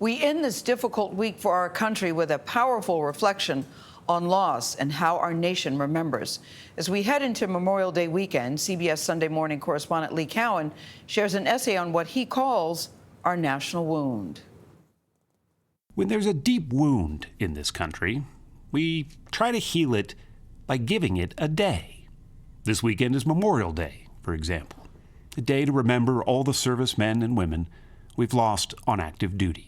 We end this difficult week for our country with a powerful reflection on loss and how our nation remembers. As we head into Memorial Day weekend, CBS Sunday Morning correspondent Lee Cowan shares an essay on what he calls our national wound. When there's a deep wound in this country, we try to heal it by giving it a day. This weekend is Memorial Day, for example, a day to remember all the servicemen and women we've lost on active duty.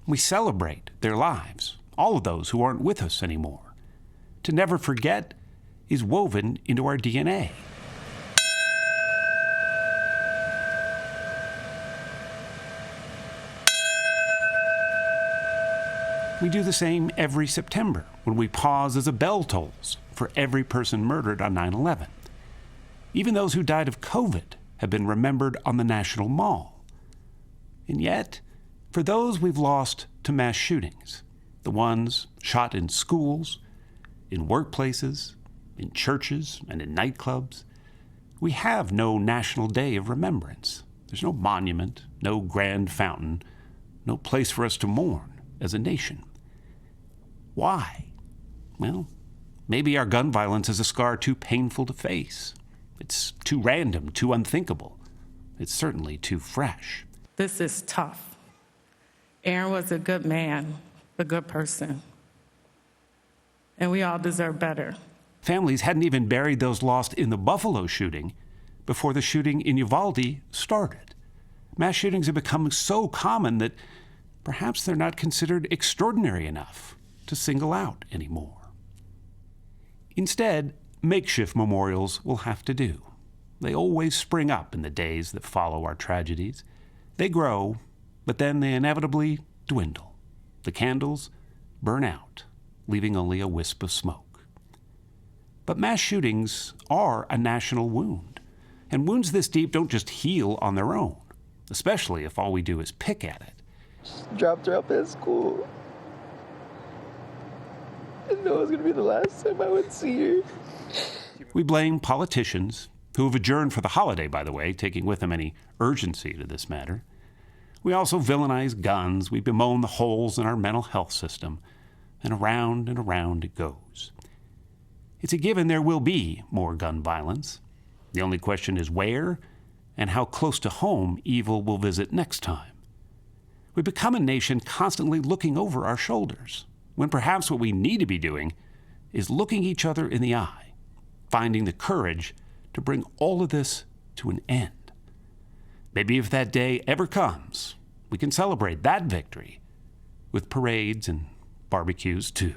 We celebrate their lives, all of those who aren't with us anymore. To never forget is woven into our DNA. We do the same every September when we pause as a bell tolls for every person murdered on 9/11. Even those who died of COVID have been remembered on the National Mall. And yet, for those we've lost to mass shootings, the ones shot in schools, in workplaces, in churches, and in nightclubs, we have no National Day of Remembrance. There's no monument, no grand fountain, no place for us to mourn as a nation. Why? Well, maybe our gun violence is a scar too painful to face. It's too random, too unthinkable. It's certainly too fresh. This is tough. Aaron was a good man, a good person, and we all deserve better. Families hadn't even buried those lost in the Buffalo shooting before the shooting in Uvalde started. Mass shootings have become so common that perhaps they're not considered extraordinary enough to single out anymore. Instead, makeshift memorials will have to do. They always spring up in the days that follow our tragedies. They grow, but then they inevitably dwindle. The candles burn out, leaving only a wisp of smoke. But mass shootings are a national wound, and wounds this deep don't just heal on their own, especially if all we do is pick at it. Dropped her up at school. I didn't know it was going to be the last time I would see her. We blame politicians, who have adjourned for the holiday, by the way, taking with them any urgency to this matter. We also villainize guns. We bemoan the holes in our mental health system. And around it goes. It's a given there will be more gun violence. The only question is where and how close to home evil will visit next time. We become a nation constantly looking over our shoulders, when perhaps what we need to be doing is looking each other in the eye, finding the courage to bring all of this to an end. Maybe if that day ever comes, we can celebrate that victory with parades and barbecues too.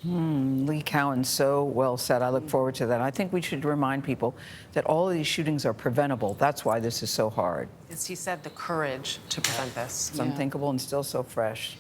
Lee Cowan, so well said. I look forward to that. I think we should remind people that all of these shootings are preventable. That's why this is so hard. As he said, the courage to prevent this. It's unthinkable and still so fresh.